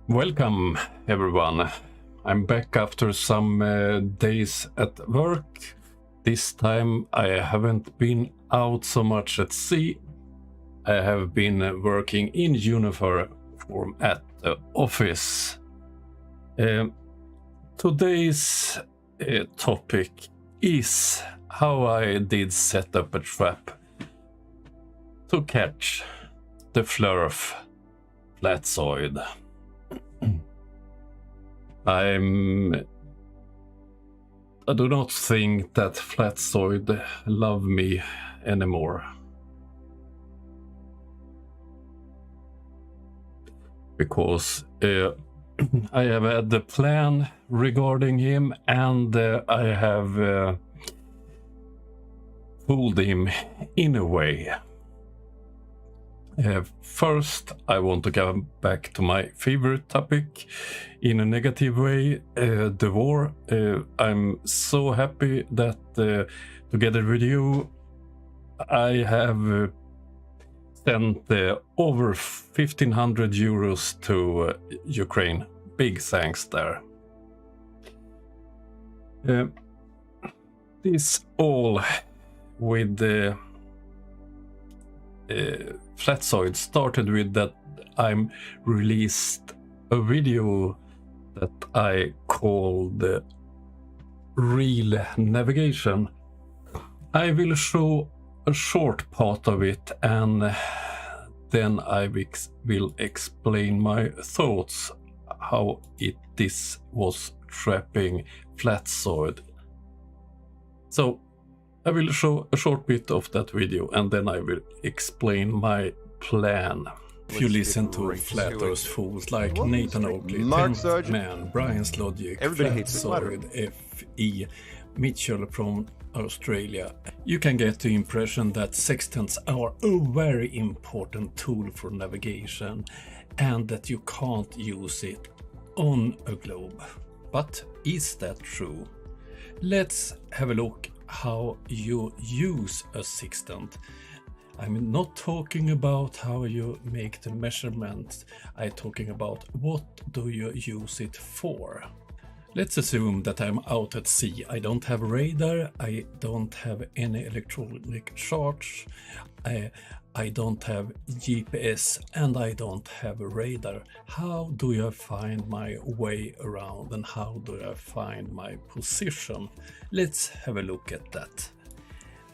Welcome everyone. I'm back after some days at work. This time I haven't been out so much at sea. I have been working in uniform at the office. Today's topic is how I did set up a trap to catch the Flatzoid. I do not think that Flatzoid love me anymore. Because I have had the plan regarding him and I have fooled him in a way. First, I want to go back to my favorite topic in a negative way, the war. I'm so happy that together with you, I have sent over 1,500 euros to Ukraine. Big thanks there. This all with the Flatzoid started with that I released a video that I called Real Navigation. I will show a short part of it and then I will explain my thoughts how this was trapping Flatzoid. So I will show a short bit of that video and then I will explain my plan. If you listen to Flat Earth fools like Nathan Oakley, Tenth Man, Brian's Logic, Flatzoid, F.E. Mitchell from Australia, you can get the impression that sextants are a very important tool for navigation and that you can't use it on a globe. But is that true? Let's have a look how you use a sextant. I'm not talking about how you make the measurements. I'm talking about what do you use it for. Let's assume that I'm out at sea. I don't have radar, I don't have any electronic charge, I don't have GPS and I don't have a radar. How do I find my way around and how do I find my position? Let's have a look at that.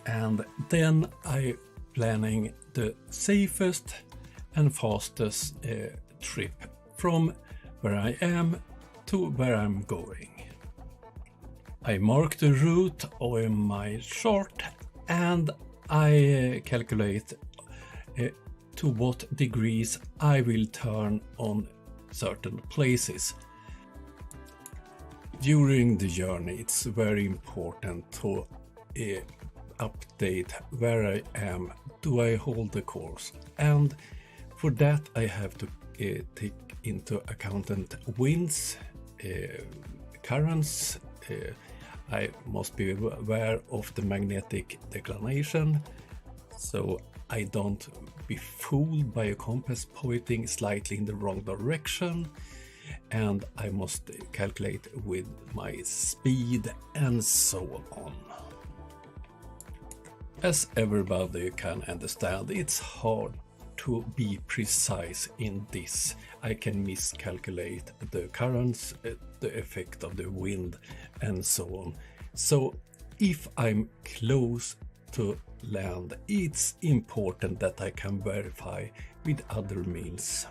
And then I'm planning the safest and fastest trip from where I am to where I'm going. I mark the route on my chart and I calculate to what degrees I will turn on certain places. During the journey it's very important to update where I am. Do I hold the course? And for that I have to take into account winds, currents. I must be aware of the magnetic declination so I don't be fooled by a compass pointing slightly in the wrong direction, and I must calculate with my speed and so on. As everybody can understand, it's hard to be precise in this. I can miscalculate the currents, the effect of the wind and so on. So if I'm close to land, it's important that I can verify with other means.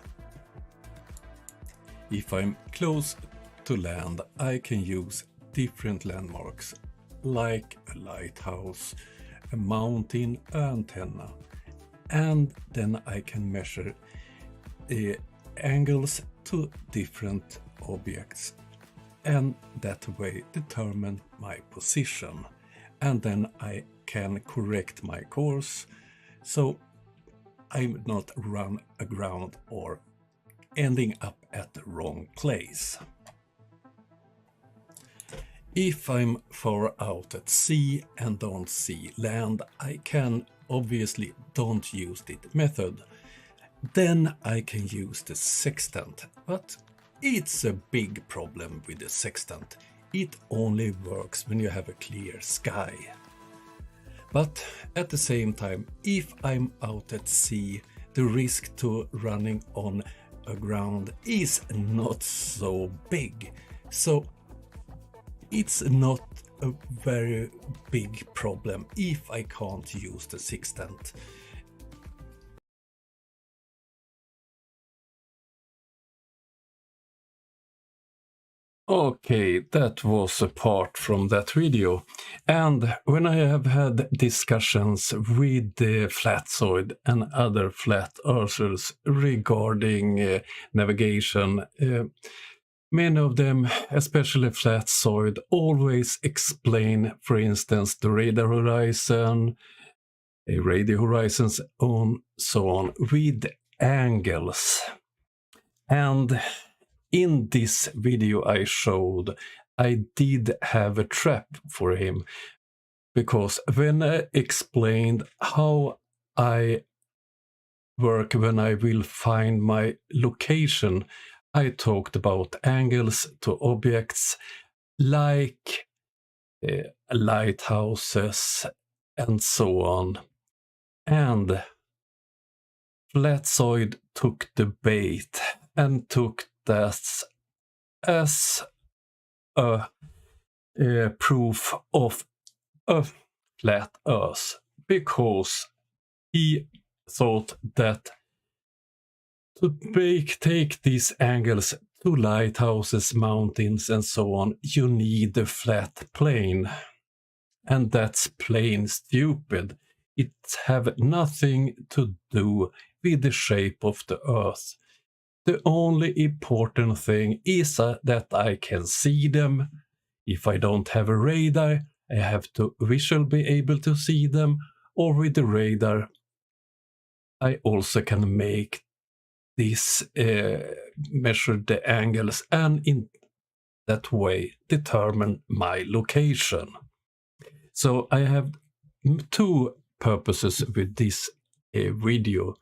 If I'm close to land, I can use different landmarks like a lighthouse, a mountain, antenna, and then I can measure angles to different objects and that way determine my position, and then I can correct my course so I'm not run aground or ending up at the wrong place. If I'm far out at sea and don't see land, I can obviously don't use this method. Then I can use the sextant, but It's a big problem with the sextant. It only works when you have a clear sky. But at the same time, if I'm out at sea, the risk to running on aground is not so big. So it's not a very big problem if I can't use the sextant. Okay, that was apart from that video. And when I have had discussions with the Flatzoid and other flat earthers regarding navigation, many of them, especially Flatzoid, always explain, for instance, the radar horizon, radio horizons, and so on, with angles. And in this video I showed, I did have a trap for him, because when I explained how I work when I will find my location, I talked about angles to objects like lighthouses and so on. And Flatzoid took the bait and took that as a proof of a flat earth, because he thought that to take these angles to lighthouses, mountains and so on, you need a flat plane. And that's plain stupid. It have nothing to do with the shape of the earth. The only important thing is that I can see them. If I don't have a radar, I have to visually be able to see them, or with the radar I also can make this measure the angles and in that way determine my location. So I have two purposes with this video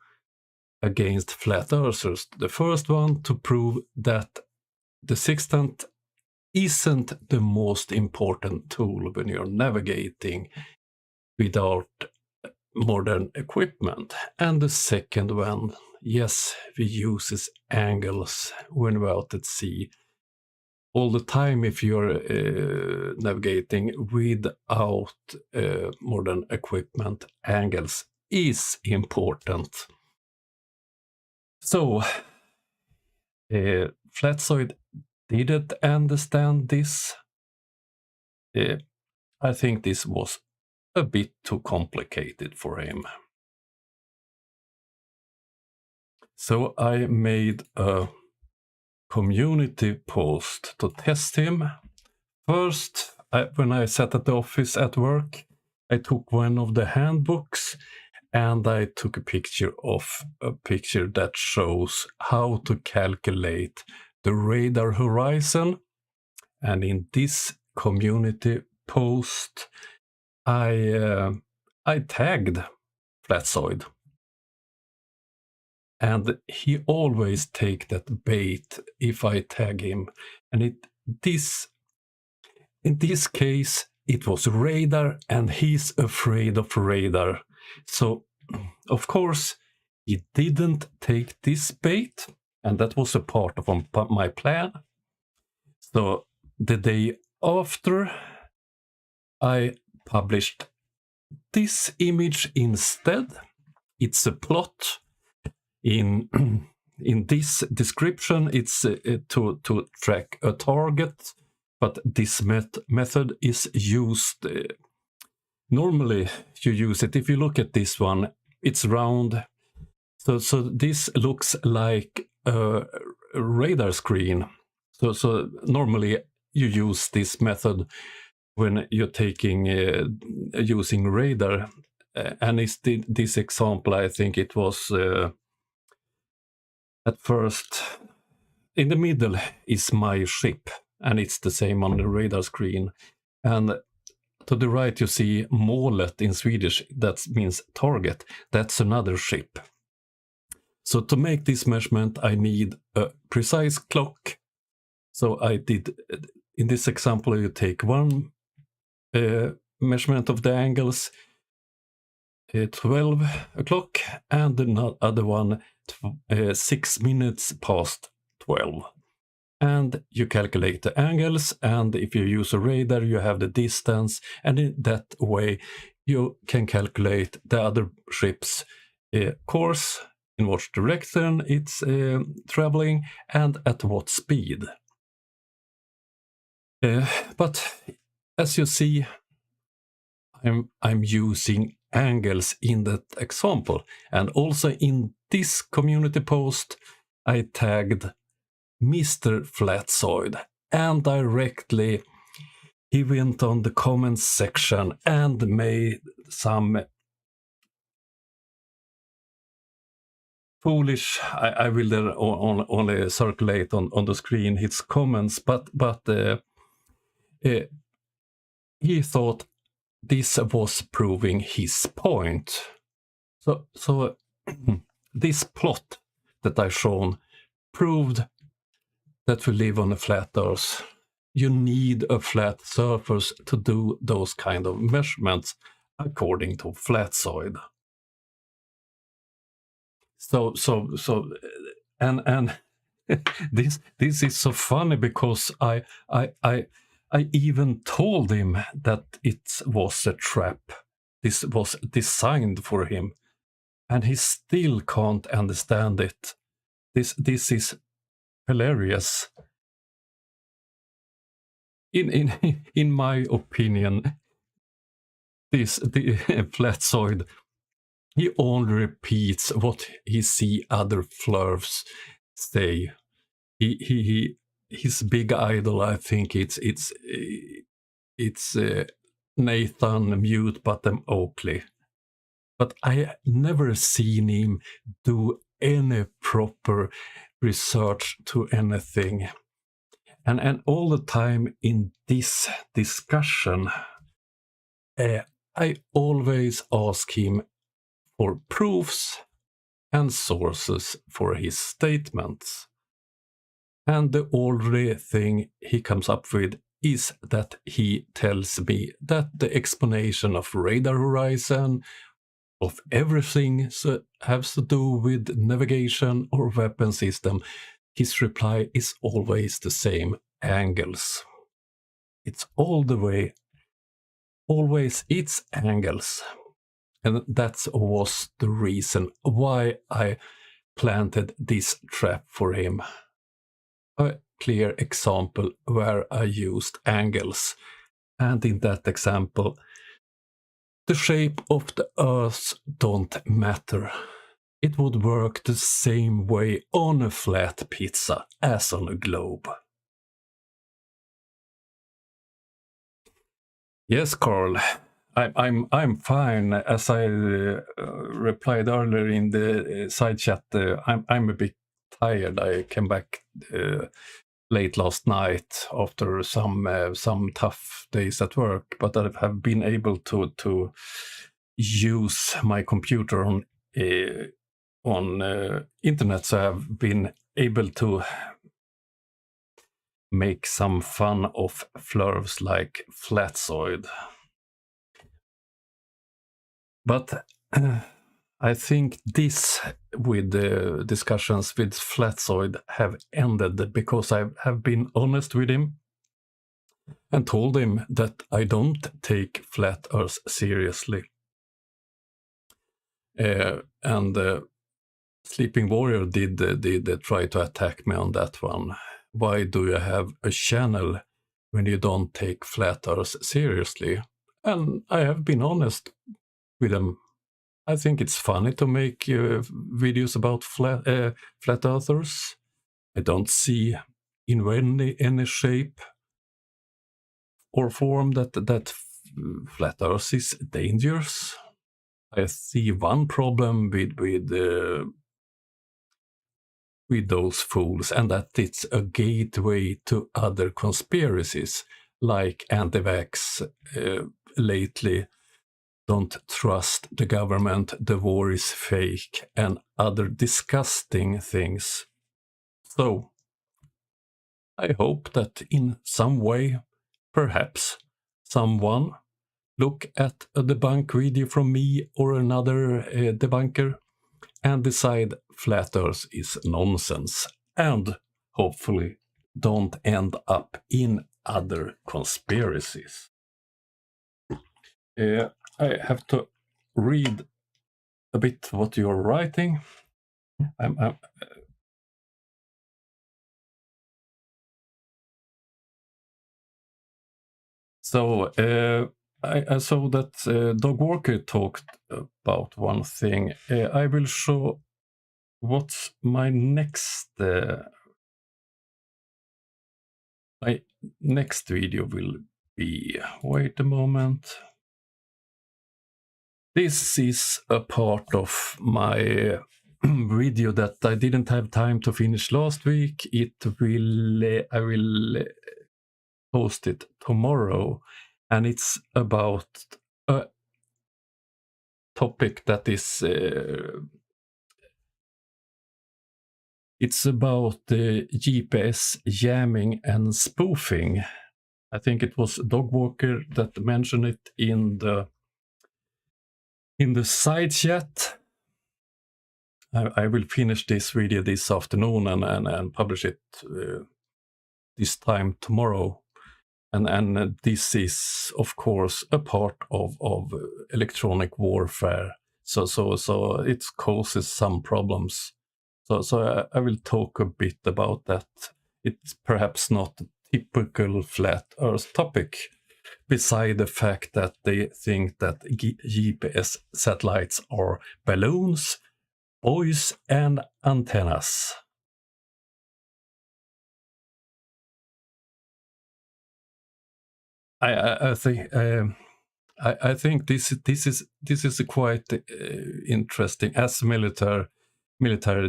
against flat earthers. The first one, to prove that the sextant isn't the most important tool when you're navigating without modern equipment. And the second one, yes, we use angles when we're out at sea all the time if you're navigating without modern equipment. Angles is important. So Flatzoid didn't understand this. I think this was a bit too complicated for him. So I made a community post to test him. First, when I sat at the office at work, I took one of the handbooks and I took a picture that shows how to calculate the radar horizon. And in this community post, I tagged Flatzoid. And he always take that bait if I tag him. And in this case, it was radar, and he's afraid of radar. So, of course, he didn't take this bait, and that was a part of my plan. So, the day after, I published this image instead. It's a plot. In this description, it's to track a target, but this method is used. Normally, you use it. If you look at this one, it's round. So this looks like a radar screen. So normally you use this method when you're taking using radar. And it's this example, I think it was. At first, in the middle is my ship, and it's the same on the radar screen. And to the right you see målet in Swedish, that means target. That's another ship. So to make this measurement I need a precise clock So I did, in this example, you take one measurement of the angles, 12 o'clock, and the other one 6 minutes past 12. And you calculate the angles, and if you use a radar, you have the distance, and in that way you can calculate the other ship's course, in which direction it's traveling, and at what speed. But as you see, I'm using angles in that example, and also in this community post I tagged Mr. Flatzoid, and directly he went on the comments section and made some foolish, I will only circulate on the screen his comments, but he thought this was proving his point. So this plot that I shown proved that we live on a flat Earth. You need a flat surface to do those kind of measurements, according to Flatzoid. So and this is so funny, because I even told him that it was a trap. This was designed for him, and he still can't understand it. This is hilarious. In my opinion, the Flatzoid, he only repeats what he see other flurfs say. His big idol, I think it's Nathan Mute Bottom Oakley. But I never seen him do any proper research to anything. And all the time in this discussion, I always ask him for proofs and sources for his statements. And the only thing he comes up with is that he tells me that the explanation of radar horizon, of everything has to do with navigation or weapon system, his reply is always the same: angles. It's all the way, always it's angles. And that was the reason why I planted this trap for him. A clear example where I used angles. And in that example, the shape of the Earth don't matter. It would work the same way on a flat pizza as on a globe. Yes, Carl, I'm fine. As I replied earlier in the side chat, I'm a bit tired. I came back late last night after some tough days at work, but I have been able to use my computer on internet, so I've been able to make some fun of flurfs like Flatzoid. But I think this, with the discussions with Flatzoid, have ended, because I have been honest with him and told him that I don't take Flat Earth seriously. And Sleeping Warrior did try to attack me on that one. Why do you have a channel when you don't take Flat Earth seriously? And I have been honest with them. I think it's funny to make videos about flat earthers. I don't see in any shape or form that flat earth is dangerous. I see one problem with those fools, and that it's a gateway to other conspiracies, like anti-vax lately. Don't trust the government, the war is fake, and other disgusting things. So, I hope that in some way, perhaps, someone look at a debunk video from me or another debunker and decide flat Earth is nonsense, and hopefully don't end up in other conspiracies. I have to read a bit what you're writing. So I saw that Dog Walker talked about one thing. I will show what's my next video will be. Wait a moment. This is a part of my video that I didn't have time to finish last week. I will post it tomorrow, and it's about a topic that is it's about the GPS jamming and spoofing. I think it was Dog Walker that mentioned it in the side chat. I will finish this video this afternoon and publish it this time tomorrow. And this is, of course, a part of electronic warfare. So it causes some problems. So I will talk a bit about that. It's perhaps not a typical flat Earth topic, beside the fact that they think that GPS satellites are balloons, buoys, and antennas. I think this is quite interesting. As military,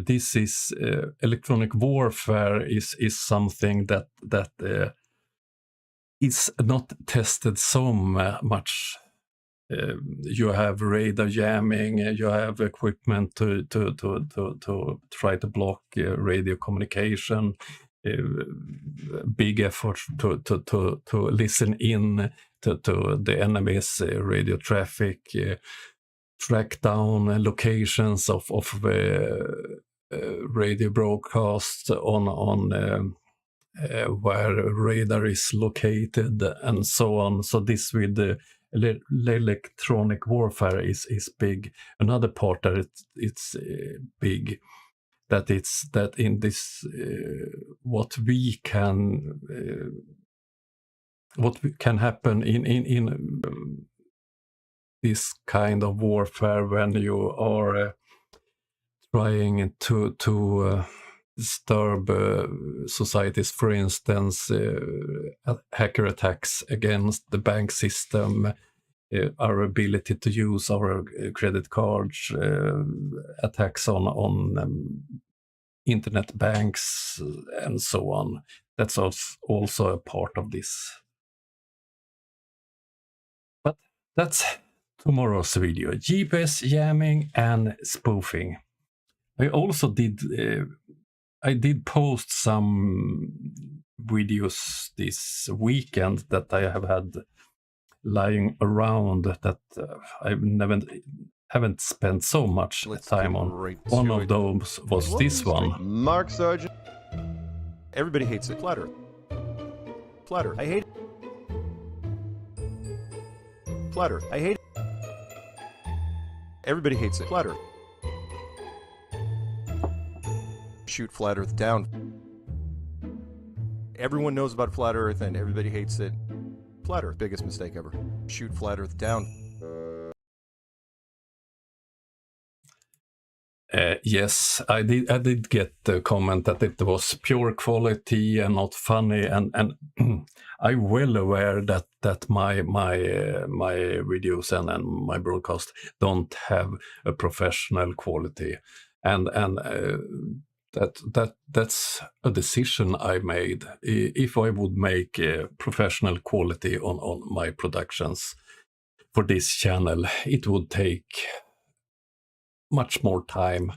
this is electronic warfare is something that is not tested so much. You have radar jamming, you have equipment to try to block radio communication. Big effort to listen in to the enemy's radio traffic, track down locations of radio broadcasts on where radar is located, and so on. So this with the electronic warfare is big. Another part that it's big, that in this what can happen in this kind of warfare when you are trying to disturb societies. For instance, hacker attacks against the bank system, our ability to use our credit cards, attacks on internet banks, and so on. That's also a part of this. But that's tomorrow's video: GPS jamming and spoofing. I also did post some videos this weekend that I have had lying around that I haven't spent so much time on. One of those was this one. Mark Sargent. Everybody hates it. Flat Earth. Flat Earth. I hate it. Flat Earth. I hate it. Everybody hates it. Flat Earth. Shoot Flat Earth down. Everyone knows about Flat Earth and everybody hates it. Flat Earth, biggest mistake ever. Shoot Flat Earth down. Yes, I did get the comment that it was pure quality and not funny, and I'm well aware that my videos and my broadcast don't have a professional quality, and that's a decision I made. If I would make professional quality on my productions for this channel, it would take much more time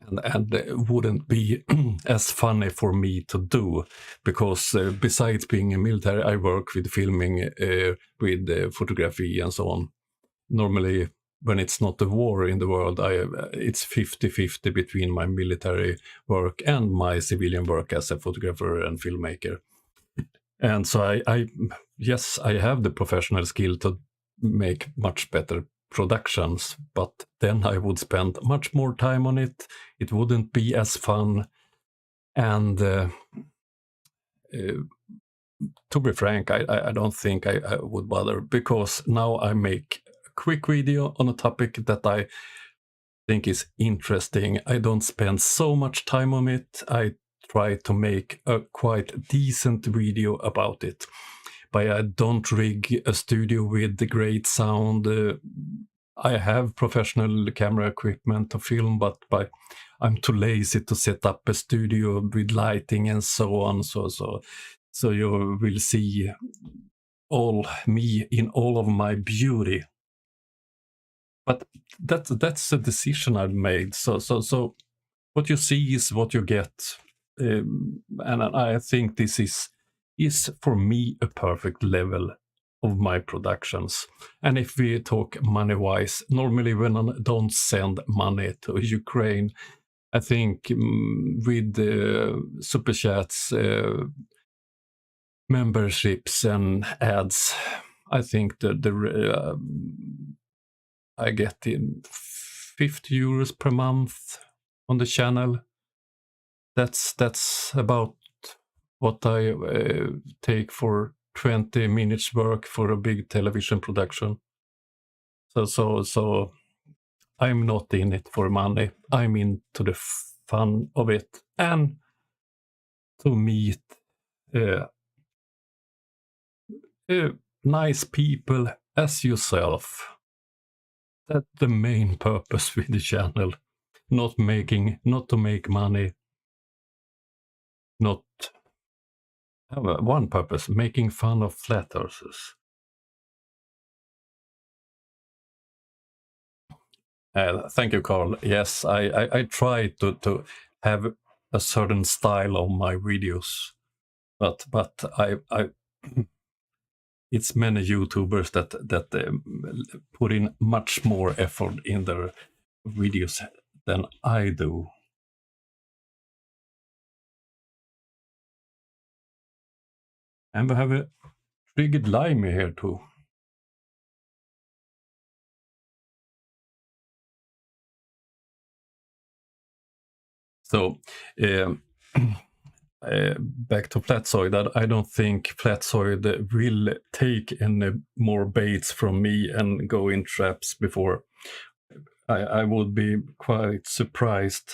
and wouldn't be as funny for me to do, because besides being a military, I work with filming, with photography and so on. Normally, when it's not a war in the world, it's 50-50 between my military work and my civilian work as a photographer and filmmaker. And so I have the professional skill to make much better productions, but then I would spend much more time on it. It wouldn't be as fun. And to be frank, I don't think I would bother, because now I make a quick video on a topic that I think is interesting. I don't spend so much time on it. I try to make a quite decent video about it. But I don't rig a studio with the great sound. I have professional camera equipment to film, but I'm too lazy to set up a studio with lighting and so on. So you will see all me in all of my beauty. But that's a decision I've made. So what you see is what you get, and I think this is for me a perfect level of my productions. And if we talk money-wise, normally when I don't send money to Ukraine, I think with super chats, memberships and ads, I think I get in 50 euros per month on the channel. That's about what I take for 20 minutes work for a big television production. So I'm not in it for money. I'm into the fun of it, and to meet nice people as yourself. That's the main purpose with the channel. Not to make money. Not one purpose, making fun of flat earthers. Thank you, Carl. Yes, I try to have a certain style on my videos, but I it's many YouTubers that put in much more effort in their videos than I do. And we have a triggered Limey here too. So back to Flatzoid, I don't think Flatzoid will take any more baits from me and go in traps before. I would be quite surprised.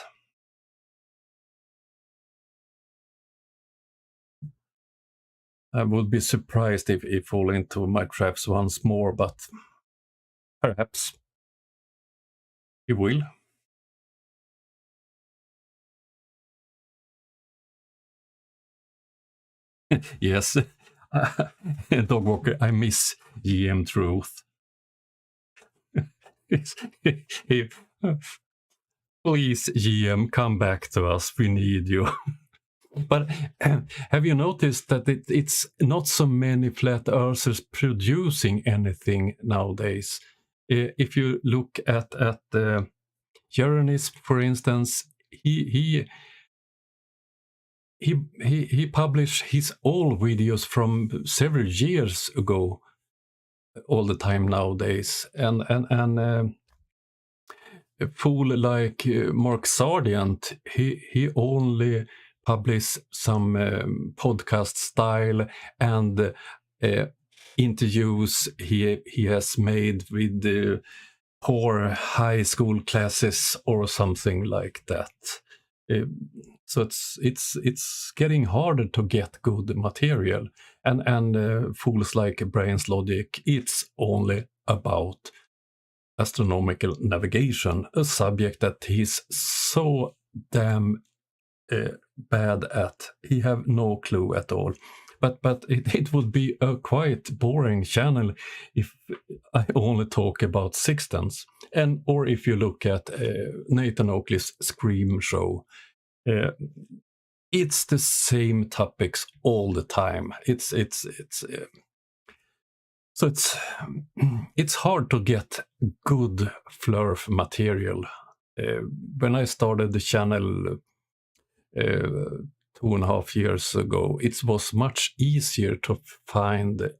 I would be surprised if he fall into my traps once more, but perhaps he will. Yes, Dogwalker, I miss GM Truth. Please, GM, come back to us. We need you. But have you noticed that it's not so many flat earthers producing anything nowadays? If you look at Journey's, for instance, he published his old videos from several years ago all the time nowadays, and a fool like Mark Sardiant, he only publish some podcast style and interviews he has made with poor high school classes or something like that. So it's getting harder to get good material, and fools like Brain's Logic, it's only about astronomical navigation, a subject that he's so damn bad at. He have no clue at all. but it would be a quite boring channel if I only talk about sextants. And or if you look at Nathan Oakley's Scream show, it's the same topics all the time. So it's hard to get good flurf material. When I started the channel 2.5 years ago, it was much easier to find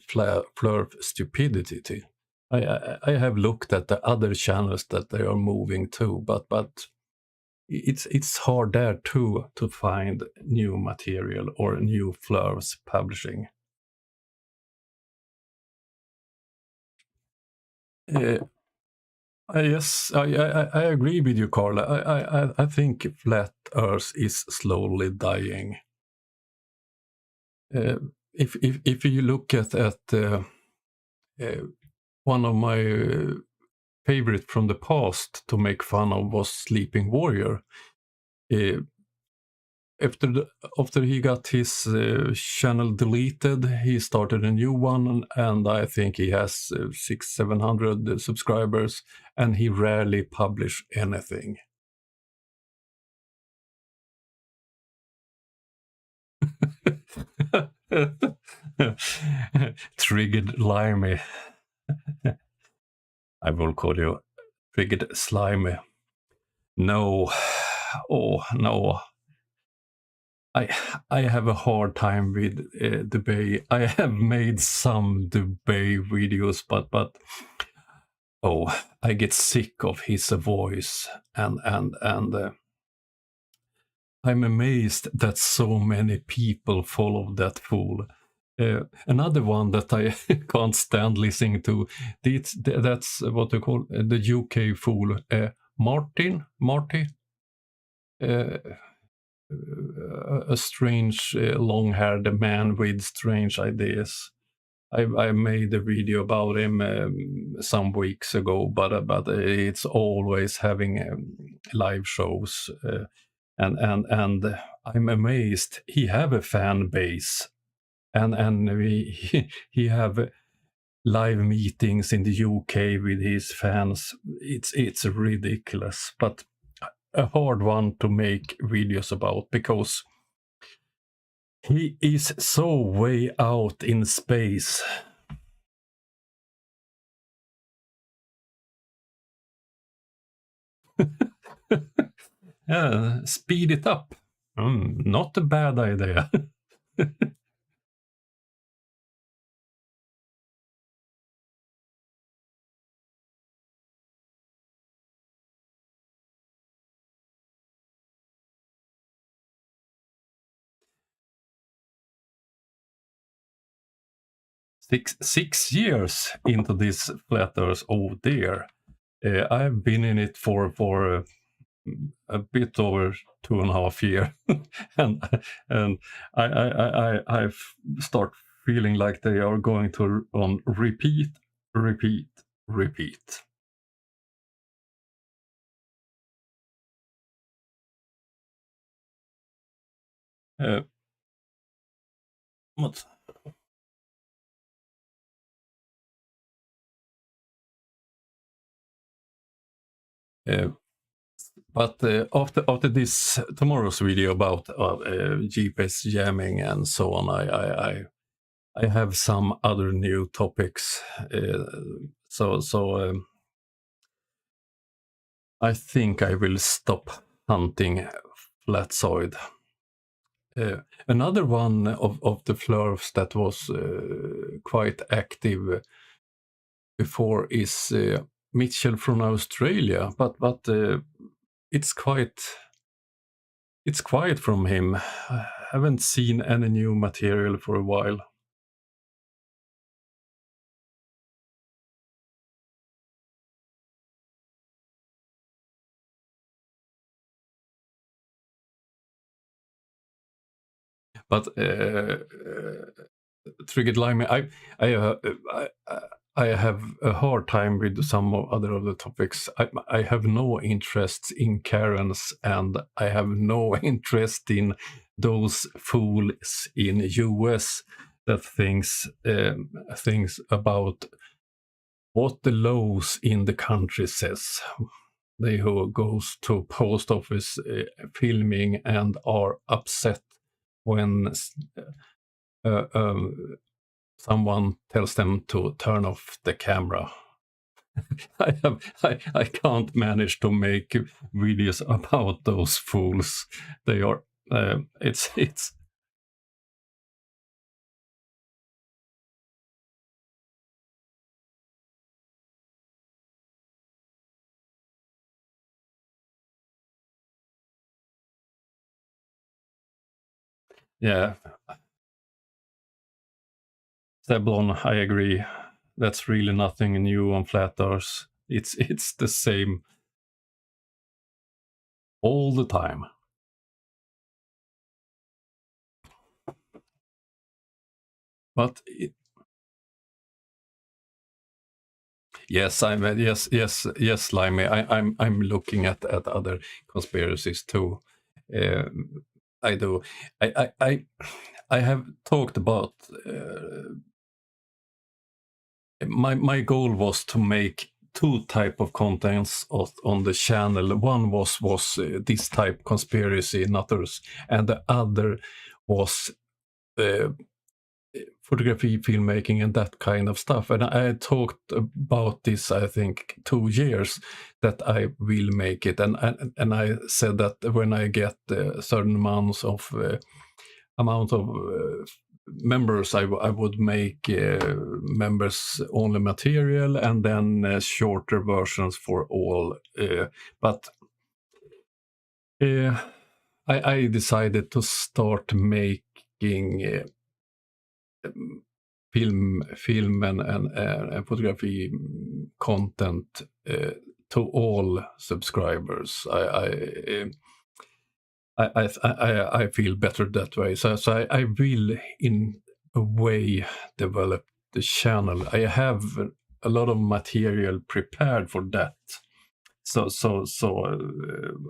flurf stupidity. I have looked at the other channels that they are moving to, but it's hard there too to find new material or new flurfs publishing. Yes, I agree with you, Carla. I think Flat Earth is slowly dying. If you look at one of my favorite from the past to make fun of was Sleeping Warrior. After he got his channel deleted, he started a new one, and I think he has 600-700 subscribers, and he rarely publish anything. Triggered Limey. I will call you Triggered Slimy. No. Oh, no. I have a hard time with debate. I have made some debate videos, but oh, I get sick of his voice, and I'm amazed that so many people follow that fool. Another one that I can't stand listening to, that's what they call the UK fool, Marty. A strange long-haired man with strange ideas. I made a video about him some weeks ago, but it's always having live shows, and I'm amazed he have a fan base, and he have live meetings in the UK with his fans. It's ridiculous, but a hard one to make videos about because he is so way out in space. Speed it up. Not a bad idea. 6 years into this flat Earth. Oh dear. I've been in it for a bit over 2.5 years, and I start feeling like they are going to repeat. What? But after this tomorrow's video about GPS jamming and so on, I have some other new topics. So I think I will stop hunting Flatzoid. Another one of the flurfs that was quite active before is Mitchell from Australia, but it's quiet from him. I haven't seen any new material for a while. But Triggered Limey, I have a hard time with some of the topics. I have no interest in Karens, and I have no interest in those fools in US that thinks about what the laws in the country says. They who goes to post office filming and are upset when uh, um, someone tells them to turn off the camera. I can't manage to make videos about those fools. They are it's yeah. Zeblon, I agree. That's really nothing new on flat earth. It's the same all the time. But yes, yes, Limey. I'm looking at other conspiracies too. I do. I have talked about. My goal was to make two type of contents on the channel. One was this type conspiracy nutters, and the other was uh, photography, filmmaking, and that kind of stuff. And I talked about this, I think, 2 years that I will make it, and I said that when I get certain amount of members, I would make members only material, and then shorter versions for all. But I decided to start making film and photography content to all subscribers. I feel better that way. So I will, in a way, develop the channel. I have a lot of material prepared for that.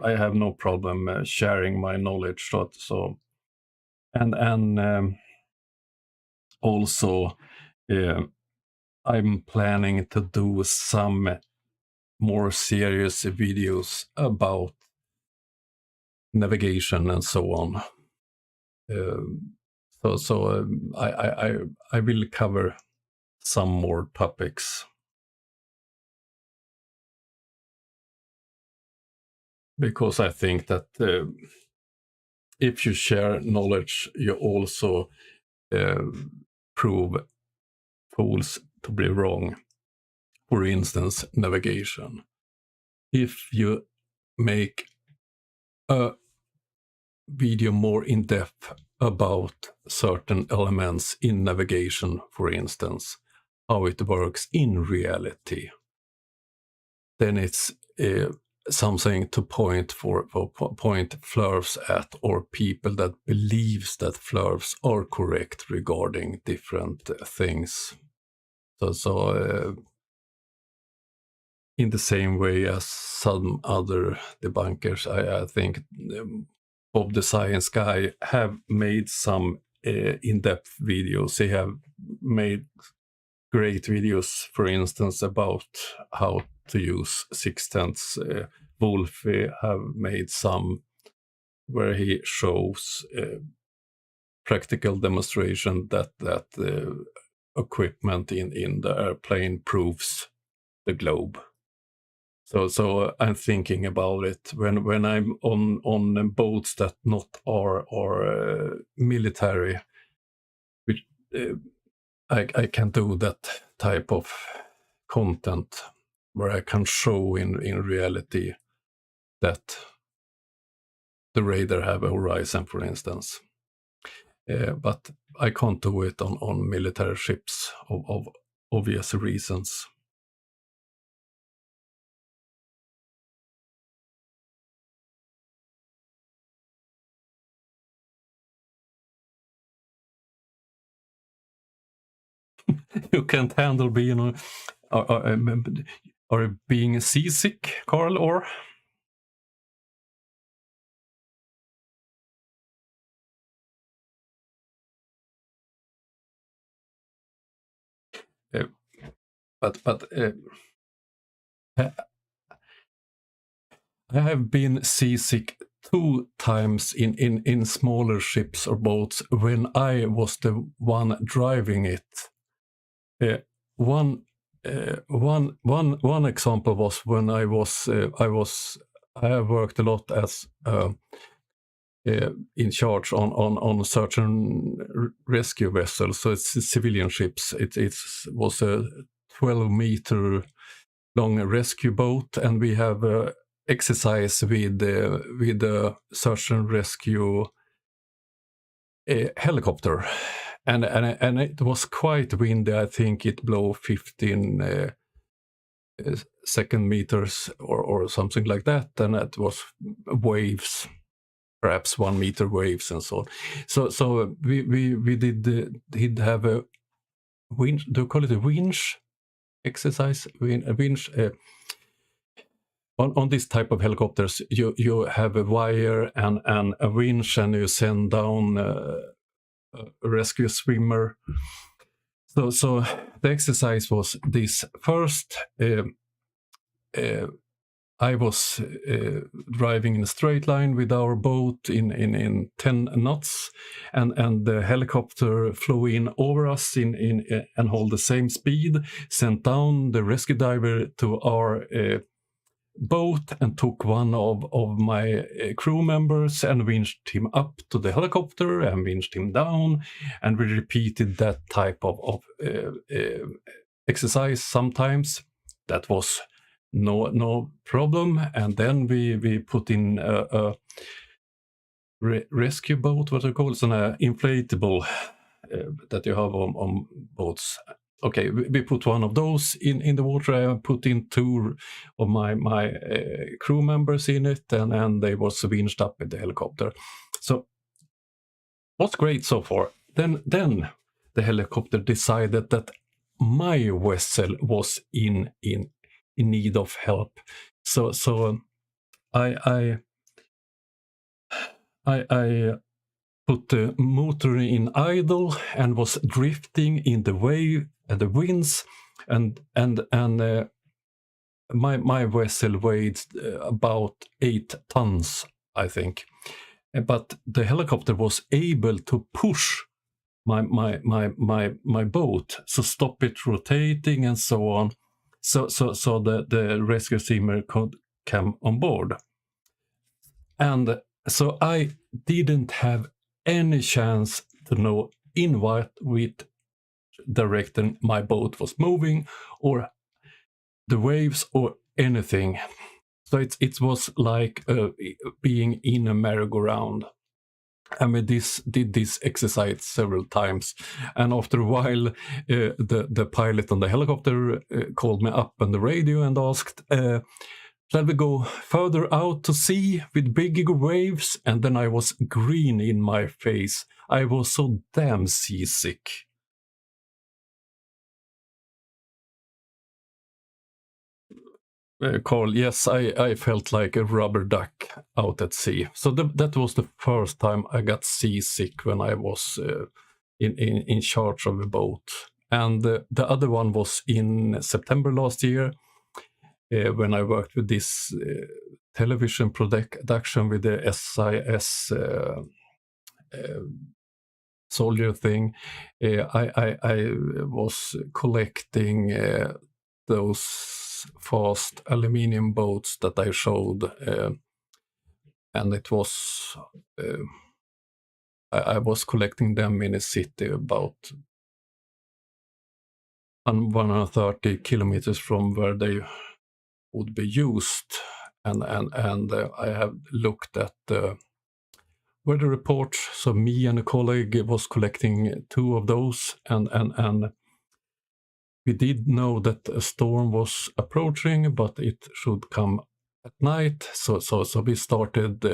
I have no problem sharing my knowledge. And also, uh, I'm planning to do some more serious videos about navigation and so on. I will cover some more topics because I think that if you share knowledge, you also uh, prove fools to be wrong. For instance, navigation. If you make a video more in depth about certain elements in navigation, for instance, how it works in reality, then it's something to point flurfs at, or people that believes that flurfs are correct regarding different things. In the same way as some other debunkers, I think Bob the Science Guy have made some in-depth videos. He have made great videos, for instance, about how to use sixtents. Wolfie have made some where he shows practical demonstration that equipment in the airplane proves the globe. So I'm thinking about it when I'm on boats that not are military, which I can do that type of content where I can show in reality that the radar have a horizon, for instance. But I can't do it on military ships of obvious reasons. You can't handle being or being seasick, Carl, or uh, but I have been seasick 2 times in smaller ships or boats when I was the one driving it. Uh, one one example was when I have worked a lot as in charge on certain rescue vessels. So it's civilian ships. It was a 12-meter long rescue boat, and we have exercise with a search and rescue helicopter, and it was quite windy. I think it blew 15 second meters or something like that, and it was waves, perhaps 1 meter waves and so on. So we did have a winch. Do you call it a winch exercise? A winch. On this type of helicopters, you have a wire and a winch, and you send down a rescue swimmer. So the exercise was this. First, I was driving in a straight line with our boat in 10 knots, and the helicopter flew in over us and hold the same speed, sent down the rescue diver to our boat and took one of my crew members and winched him up to the helicopter and winched him down, and we repeated that type of exercise sometimes. That was no problem, and then we put in a rescue boat, what do you call it, an inflatable that you have on boats. Okay, we put one of those in the water. I put in 2 of my crew members in it, and they was winched up in the helicopter. So what's great so far. Then the helicopter decided that my vessel was in need of help. So I put the motor in idle and was drifting in the wave and the winds, and my vessel weighed about 8 tons, I think. But the helicopter was able to push my boat, so stop it rotating and so on. So the rescue steamer could come on board. And so I didn't have any chance to know in which direction my boat was moving, or the waves, or anything. So it was like being in a merry-go-round. I mean, did this exercise several times, and after a while, the pilot on the helicopter called me up on the radio and asked, "Shall we go further out to sea with bigger waves?" And then I was green in my face. I was so damn seasick. Carl, yes, I felt like a rubber duck out at sea. So that was the first time I got seasick, when I was in charge of a boat. And the other one was in September last year, when I worked with this television production with the SIS soldier thing. I was collecting those fast aluminium boats that I showed, and it was I was collecting them in a city about 130 kilometers from where they would be used, and I have looked at the weather report. So me and a colleague was collecting 2 of those, and we did know that a storm was approaching, but it should come at night. So we started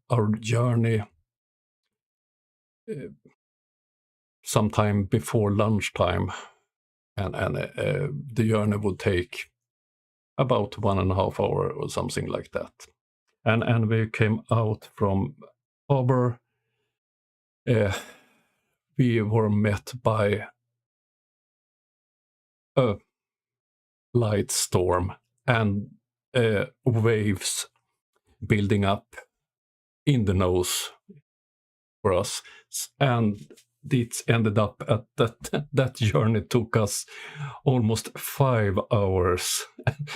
our journey sometime before lunchtime. and the journey would take about 1.5 hours or something like that. And we came out from harbor. We were met by a light storm and waves building up in the nose for us, and it ended up at that journey took us almost 5 hours,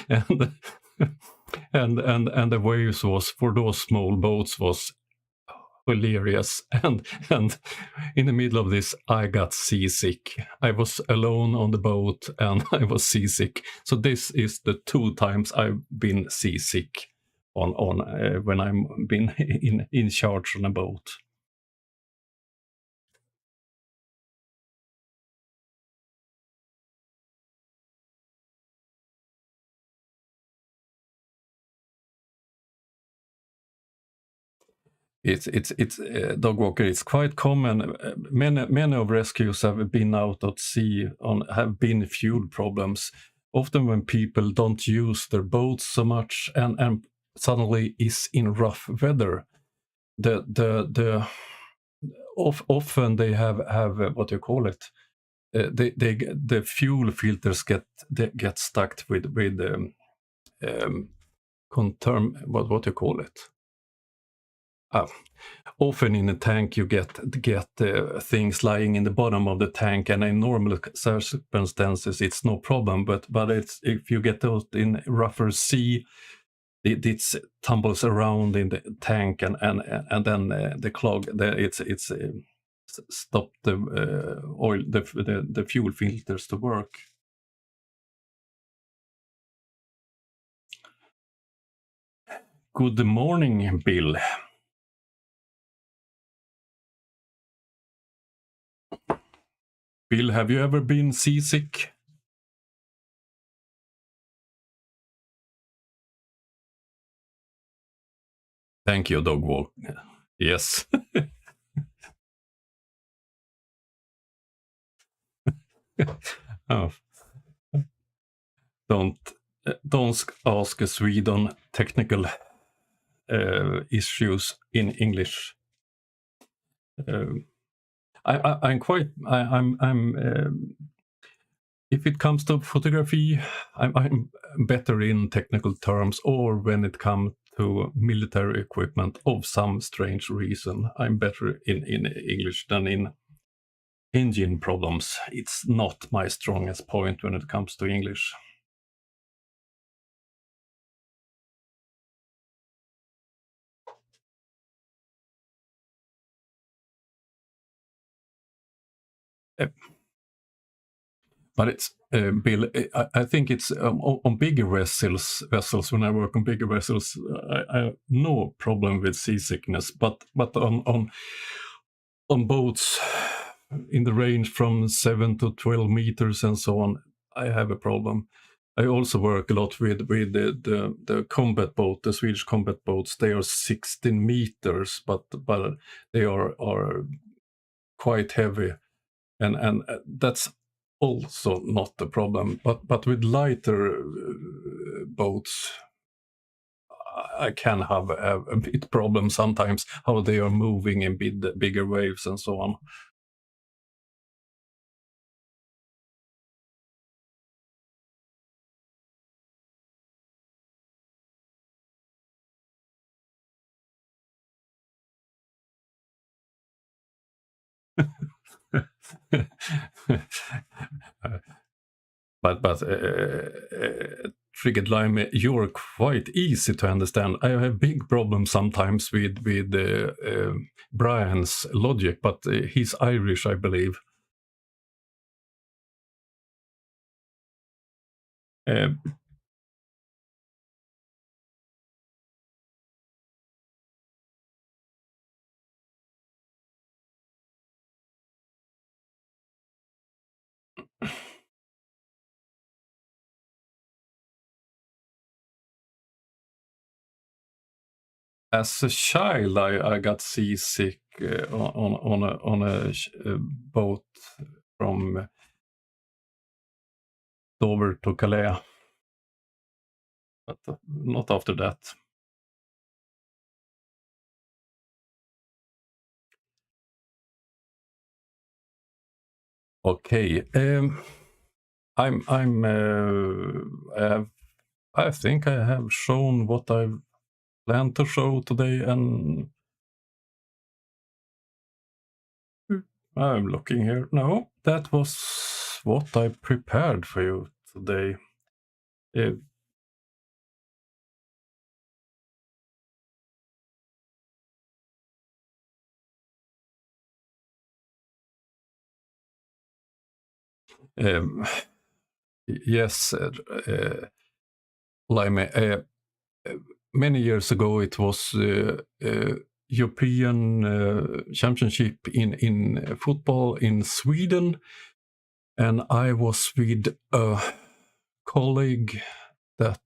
and and the waves was, for those small boats, was hilarious, and in the middle of this I got seasick. I was alone on the boat and I was seasick. So this is the 2 times I've been seasick on when I'm been in charge on a boat. It's dog walker. It's quite common. Many of rescues have been out at sea have been fuel problems. Often when people don't use their boats so much and suddenly is in rough weather, often they have what do you call it? The fuel filters get stuck with what do you call it? Often in a tank you get things lying in the bottom of the tank, and in normal circumstances it's no problem, but it's, if you get out in rougher sea, it tumbles around in the tank, and then the clog, it's stop the oil, the fuel filters to work. Good morning, Bill. Bill, have you ever been seasick? Thank you, dog walk. Yes. Oh. Don't ask a Sweden technical issues in English. I'm if it comes to photography, I'm better in technical terms, or when it comes to military equipment of some strange reason, I'm better in English than in engine problems. It's not my strongest point when it comes to English. But it's Bill. I think it's on bigger vessels. When I work on bigger vessels, I have no problem with seasickness. But on boats in the range from 7 to 12 meters and so on, I have a problem. I also work a lot with the combat boat, the Swedish combat boats. They are 16 meters, but they are quite heavy, and that's also not a problem. But with lighter boats, I can have a bit problem sometimes, how they are moving in bigger waves and so on. But Triggered Lime, you're quite easy to understand. I have big problems sometimes with Brian's logic, but he's Irish, I believe. As a child, I got seasick on a boat from over to Calais. But not after that. Okay. I think I have shown what I've planned to show today, and I'm looking here. No, that was what I prepared for you today. Um, yes, Limey. Many years ago, it was European Championship in football in Sweden, and I was with a colleague that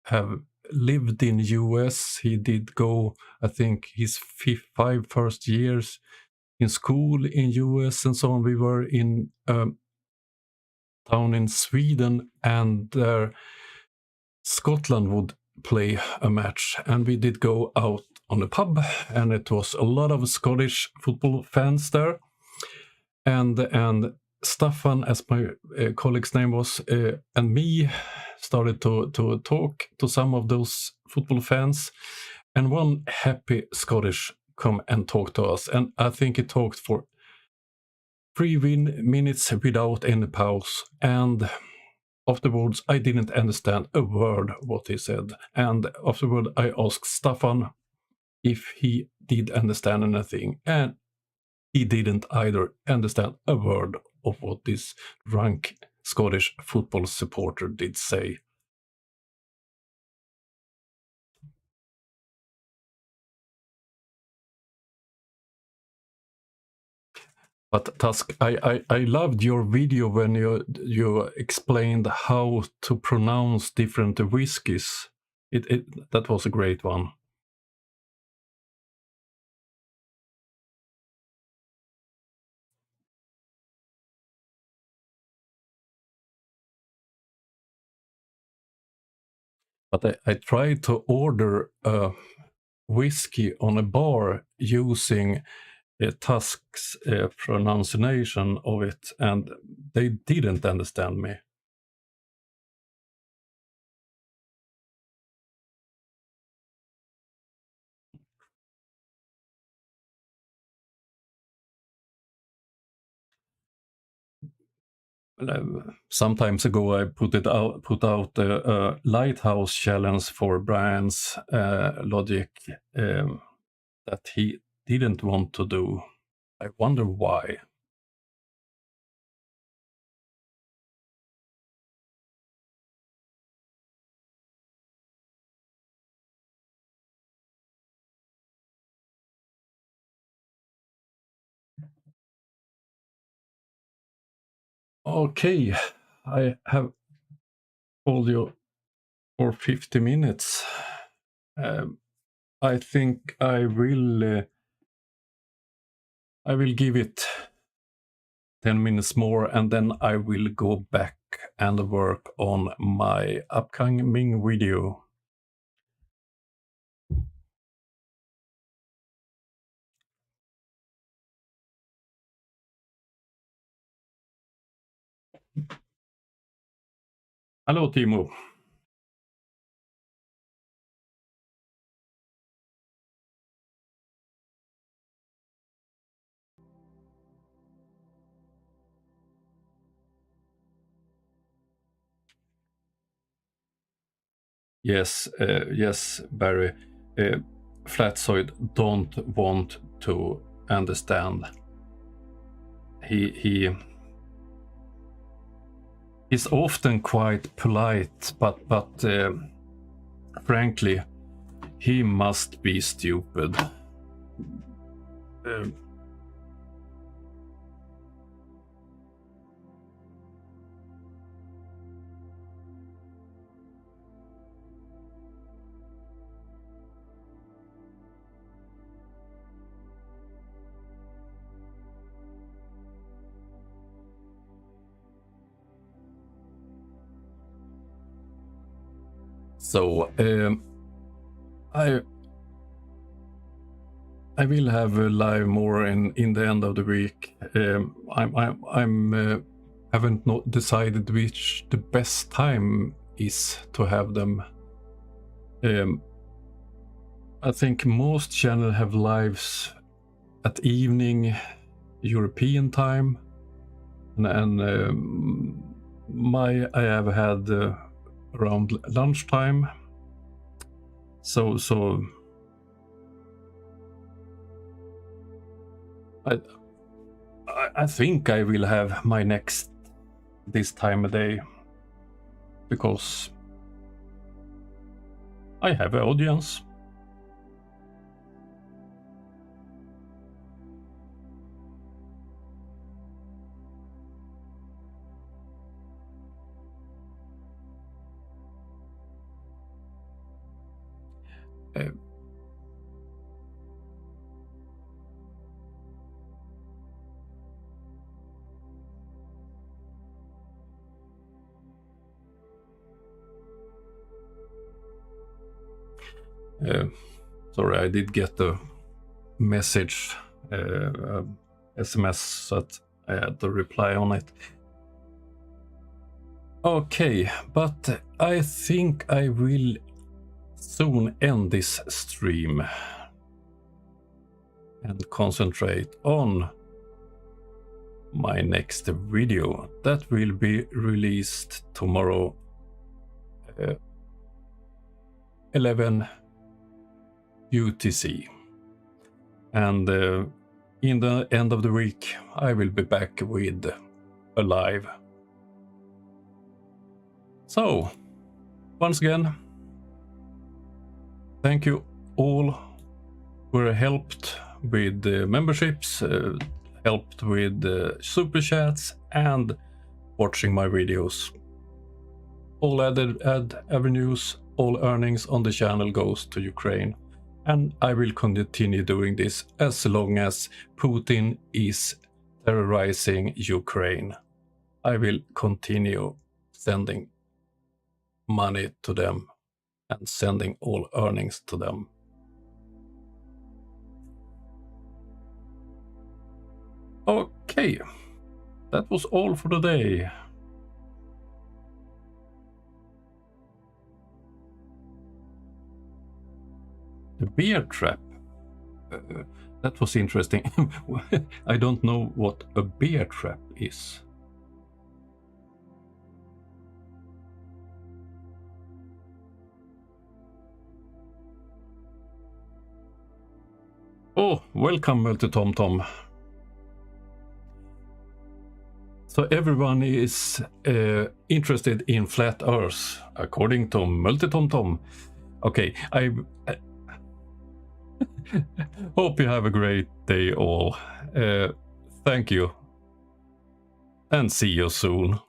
have lived in US. He did go, I think, his five first years in school in US and so on. We were in town in Sweden, and Scotland would play a match, and we did go out on a pub, and it was a lot of Scottish football fans there, and Staffan, as my colleague's name was, and me started to talk to some of those football fans, and one happy Scottish come and talk to us, and I think he talked for 3 minutes without any pause, and afterwards I didn't understand a word what he said, and afterward I asked Staffan if he did understand anything, and he didn't either understand a word of what this drunk Scottish football supporter did say. But Tusk, I loved your video when you explained how to pronounce different whiskies. That was a great one. But I tried to order a whiskey on a bar using Tusk's pronunciation of it, and they didn't understand me. Sometimes ago, I put out a lighthouse challenge for Brian's logic that he didn't want to do. I wonder why. Okay, I have told you for 50 minutes. I think I will give it 10 minutes more, and then I will go back and work on my upcoming video. Hello, Timo. Yes, yes, Barry. Flatzoid don't want to understand. He's often quite polite, but frankly, he must be stupid. So I will have a live more in the end of the week. I'm haven't decided which the best time is to have them. I think most channels have lives at evening European time, and I have had around lunchtime. So I think I will have my next this time of day, because I have an audience. Sorry, I did get a message, SMS, that I had to reply on it. Okay, but I think I will soon end this stream and concentrate on my next video that will be released tomorrow, 11 UTC, and in the end of the week I will be back with a live. So once again, thank you all who were helped with the memberships, helped with the super chats, and watching my videos. All ad avenues, all earnings on the channel goes to Ukraine, and I will continue doing this as long as Putin is terrorizing Ukraine. I will continue sending money to them and sending all earnings to them. Okay, that was all for today. The bear trap. That was interesting. I don't know what a bear trap is. Oh, welcome, Multi-Tom-Tom. So everyone is interested in flat Earth, according to Multi-Tom-Tom. Okay, I hope you have a great day all. Thank you, and see you soon.